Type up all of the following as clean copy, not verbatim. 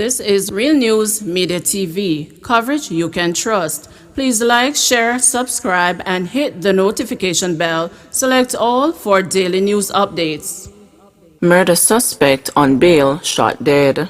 This is Real News Media TV, coverage you can trust. Please like, share, subscribe, and hit the notification bell. Select all for daily news updates. Murder suspect on bail shot dead.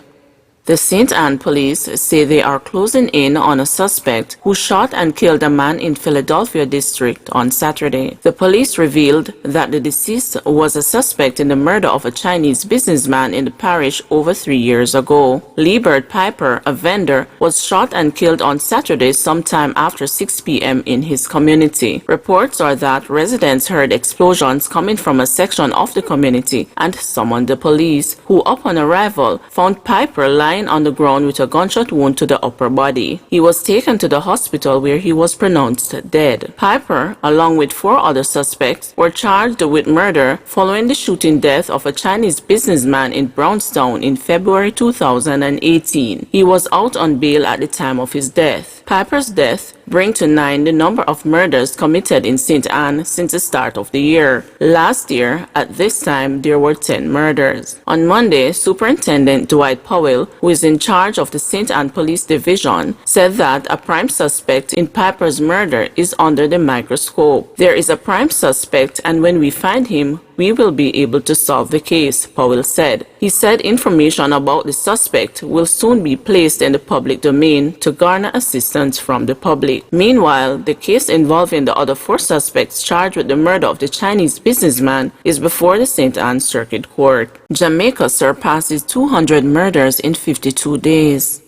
The St. Anne police say they are closing in on a suspect who shot and killed a man in Philadelphia district on Saturday. The police revealed that the deceased was a suspect in the murder of a Chinese businessman in the parish over 3 years ago. Liebert Piper, a vendor, was shot and killed on Saturday sometime after 6 p.m. in his community. Reports are that residents heard explosions coming from a section of the community and summoned the police, who upon arrival found Piper lying on the ground with a gunshot wound to the upper body. He was taken to the hospital where he was pronounced dead. Piper, along with 4 other suspects, were charged with murder following the shooting death of a Chinese businessman in Brownstown in February 2018. He was out on bail at the time of his death. Piper's death brings to 9 the number of murders committed in St. Anne since the start of the year. Last year, at this time, there were 10 murders. On Monday, Superintendent Dwight Powell, who is in charge of the St. Anne Police Division, said that a prime suspect in Piper's murder is under the microscope. There is a prime suspect, and when we find him, we will be able to solve the case, Powell said. He said information about the suspect will soon be placed in the public domain to garner assistance from the public. Meanwhile, the case involving the other 4 suspects charged with the murder of the Chinese businessman is before the St. Anne Circuit Court. Jamaica surpasses 200 murders in 52 days.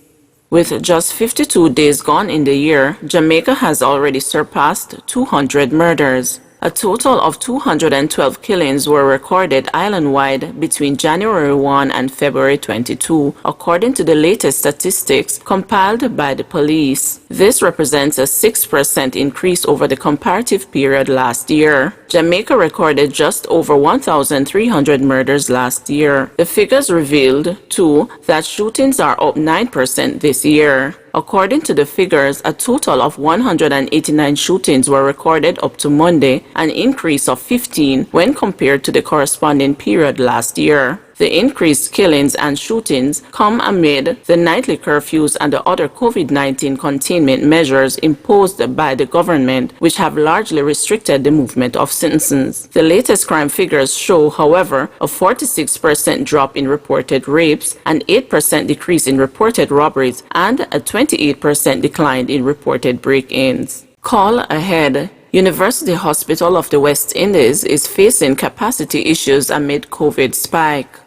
With just 52 days gone in the year, Jamaica has already surpassed 200 murders. A total of 212 killings were recorded island-wide between January 1 and February 22, according to the latest statistics compiled by the police. This represents a 6% increase over the comparative period last year. Jamaica recorded just over 1,300 murders last year. The figures revealed, too, that shootings are up 9% this year. According to the figures, a total of 189 shootings were recorded up to Monday, an increase of 15 when compared to the corresponding period last year. The increased killings and shootings come amid the nightly curfews and the other COVID-19 containment measures imposed by the government, which have largely restricted the movement of citizens. The latest crime figures show, however, a 46% drop in reported rapes, an 8% decrease in reported robberies, and a 28% decline in reported break-ins. Call ahead. University Hospital of the West Indies is facing capacity issues amid COVID spike.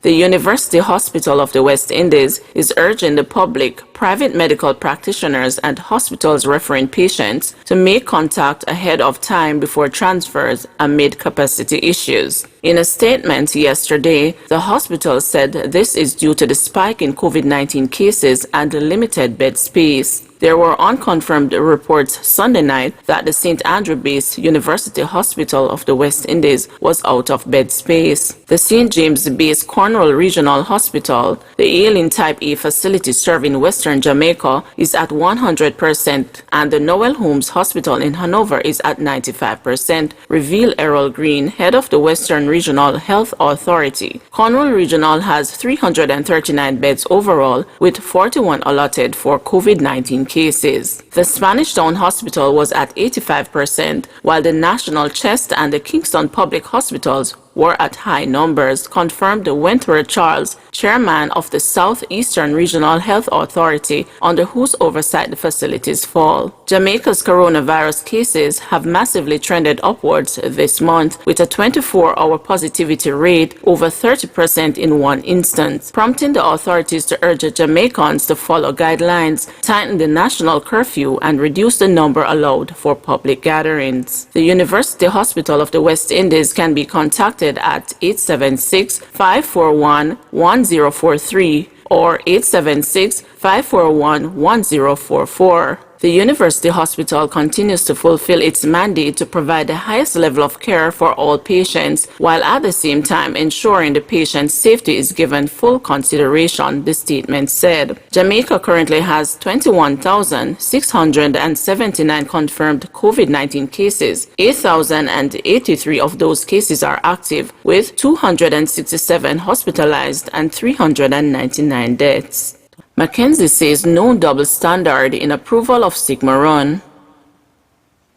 The University Hospital of the West Indies is urging the public, private medical practitioners, and hospitals referring patients to make contact ahead of time before transfers amid capacity issues. In a statement yesterday, the hospital said this is due to the spike in COVID-19 cases and limited bed space. There were unconfirmed reports Sunday night that the St. Andrew-based University Hospital of the West Indies was out of bed space. The St. James-based Cornwall Regional Hospital, the Aileen Type A facility serving Western Jamaica, is at 100%, and the Noel Holmes Hospital in Hanover is at 95%, revealed Errol Green, head of the Western Regional Health Authority. Cornwall Regional has 339 beds overall, with 41 allotted for COVID-19 cases. The Spanish Town Hospital was at 85%, while the National Chest and the Kingston Public Hospitals were at high numbers, confirmed Wentworth Charles, chairman of the Southeastern Regional Health Authority, under whose oversight the facilities fall. Jamaica's coronavirus cases have massively trended upwards this month, with a 24-hour positivity rate over 30% in one instance, prompting the authorities to urge Jamaicans to follow guidelines, tighten the national curfew, and reduce the number allowed for public gatherings. The University Hospital of the West Indies can be contacted at 876-541-1043 or 876-541-1044. The University Hospital continues to fulfill its mandate to provide the highest level of care for all patients, while at the same time ensuring the patient's safety is given full consideration, the statement said. Jamaica currently has 21,679 confirmed COVID-19 cases. 8,083 of those cases are active, with 267 hospitalized and 399 deaths. McKenzie says no double standard in approval of Sigma Run.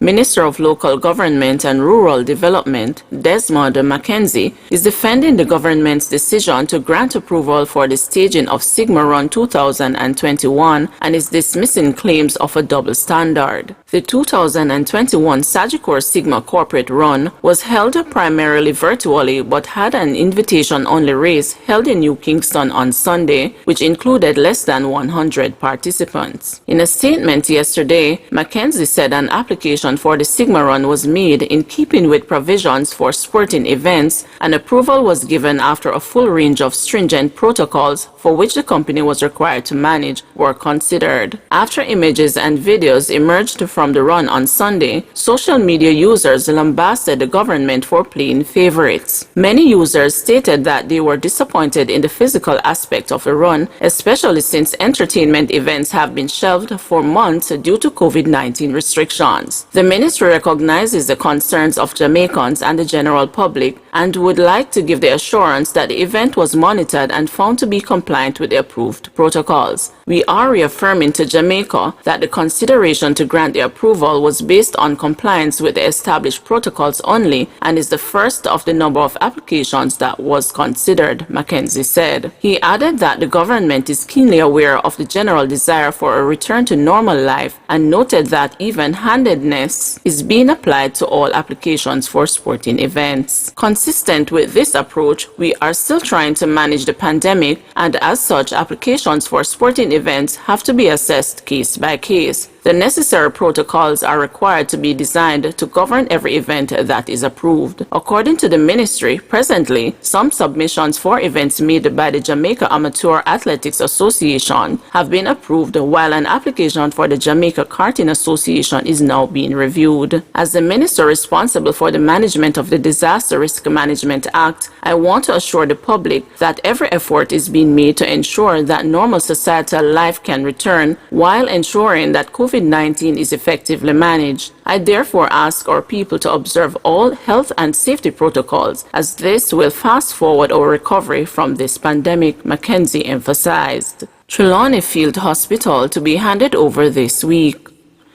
Minister of Local Government and Rural Development, Desmond McKenzie, is defending the government's decision to grant approval for the staging of Sigma Run 2021 and is dismissing claims of a double standard. The 2021 Sagicor Sigma Corporate Run was held primarily virtually but had an invitation-only race held in New Kingston on Sunday, which included less than 100 participants. In a statement yesterday, McKenzie said an application for the Sigma Run was made in keeping with provisions for sporting events, and approval was given after a full range of stringent protocols for which the company was required to manage were considered. After images and videos emerged from the run on Sunday, social media users lambasted the government for playing favorites. Many users stated that they were disappointed in the physical aspect of the run, especially since entertainment events have been shelved for months due to COVID-19 restrictions. The ministry recognizes the concerns of Jamaicans and the general public and would like to give the assurance that the event was monitored and found to be compliant with the approved protocols. We are reaffirming to Jamaica that the consideration to grant the approval was based on compliance with the established protocols only and is the first of the number of applications that was considered, McKenzie said. He added that the government is keenly aware of the general desire for a return to normal life and noted that even-handedness is being applied to all applications for sporting events. Consistent with this approach, we are still trying to manage the pandemic, and as such, applications for sporting events have to be assessed case by case. The necessary protocols are required to be designed to govern every event that is approved. According to the ministry, presently, some submissions for events made by the Jamaica Amateur Athletics Association have been approved, while an application for the Jamaica Karting Association is now being reviewed. As the minister responsible for the management of the Disaster Risk Management Act, I want to assure the public that every effort is being made to ensure that normal societal life can return while ensuring that COVID-19 is effectively managed. I therefore ask our people to observe all health and safety protocols, as this will fast forward our recovery from this pandemic, McKenzie emphasized. Trelawny Field Hospital to be handed over this week.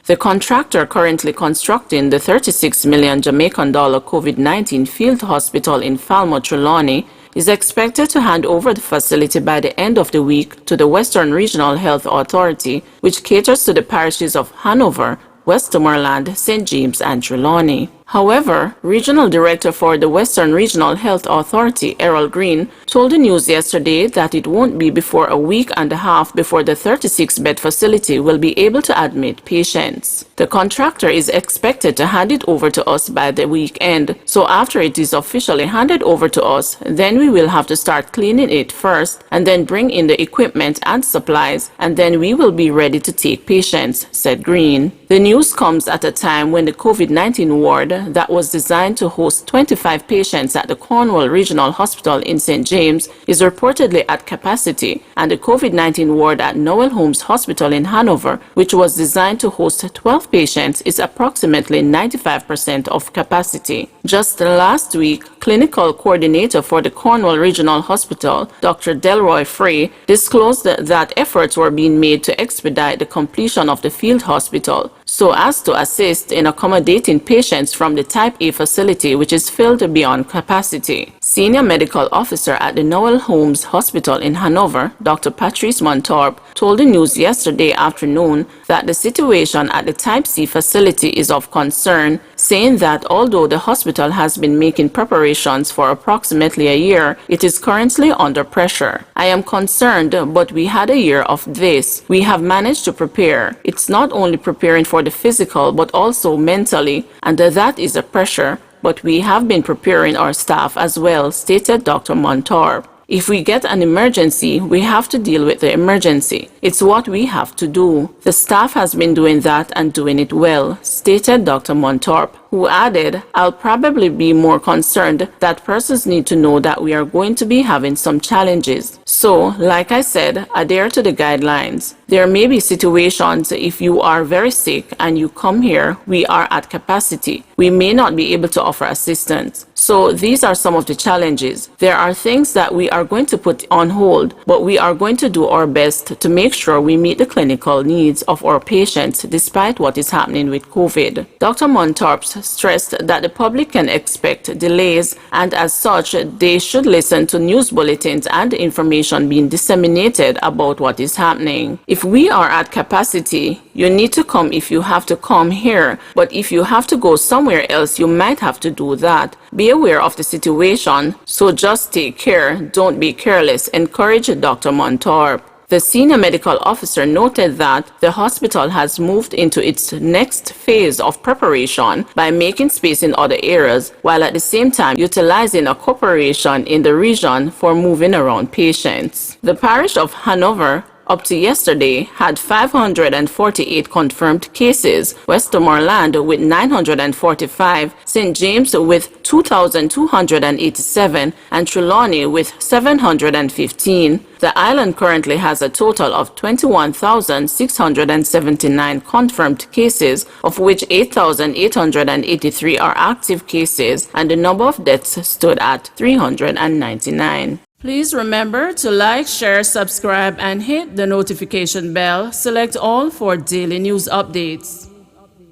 The contractor currently constructing the $36 million Jamaican COVID-19 field hospital in Falmouth, Trelawny, is expected to hand over the facility by the end of the week to the Western Regional Health Authority, which caters to the parishes of Hanover, Westmoreland, St. James, and Trelawny. However, Regional Director for the Western Regional Health Authority, Errol Green, told the news yesterday that it won't be before a week and a half before the 36-bed facility will be able to admit patients. The contractor is expected to hand it over to us by the weekend, so after it is officially handed over to us, then we will have to start cleaning it first and then bring in the equipment and supplies, and then we will be ready to take patients, said Green. The news comes at a time when the COVID-19 ward that was designed to host 25 patients at the Cornwall Regional Hospital in St. James is reportedly at capacity, and the COVID-19 ward at Noel Holmes Hospital in Hanover, which was designed to host 12 patients, is approximately 95% of capacity. Just last week, clinical coordinator for the Cornwall Regional Hospital, Dr. Delroy Frey, disclosed that efforts were being made to expedite the completion of the field hospital so as to assist in accommodating patients from the Type A facility, which is filled beyond capacity. Senior medical officer at the Noel Holmes Hospital in Hanover, Dr. Patrice Montorp, told the news yesterday afternoon that the situation at the Type C facility is of concern, saying that although the hospital has been making preparations for approximately a year, it is currently under pressure. I am concerned, but we had a year of this. We have managed to prepare. It's not only preparing for the physical, but also mentally, and that is a pressure, but we have been preparing our staff as well, stated Dr. Montorp. If we get an emergency, we have to deal with the emergency. It's what we have to do. The staff has been doing that and doing it well, stated Dr. Montorp, who added, I'll probably be more concerned that persons need to know that we are going to be having some challenges. So, like I said, adhere to the guidelines. There may be situations if you are very sick and you come here, we are at capacity. We may not be able to offer assistance. So these are some of the challenges. There are things that we are going to put on hold, but we are going to do our best to make sure we meet the clinical needs of our patients despite what is happening with COVID. Dr. Montorp stressed that the public can expect delays, and as such, they should listen to news bulletins and information being disseminated about what is happening. If we are at capacity, you need to come if you have to come here, but if you have to go somewhere else, you might have to do that. Be aware of the situation, so just take care, don't be careless, encouraged Dr. Montorp. The senior medical officer noted that the hospital has moved into its next phase of preparation by making space in other areas, while at the same time utilizing a corporation in the region for moving around patients. The parish of Hanover, up to yesterday, had 548 confirmed cases, Westmoreland with 945, St. James with 2,287, and Trelawny with 715. The island currently has a total of 21,679 confirmed cases, of which 8,883 are active cases, and the number of deaths stood at 399. Please remember to like, share, subscribe, and hit the notification bell. Select all for daily news updates.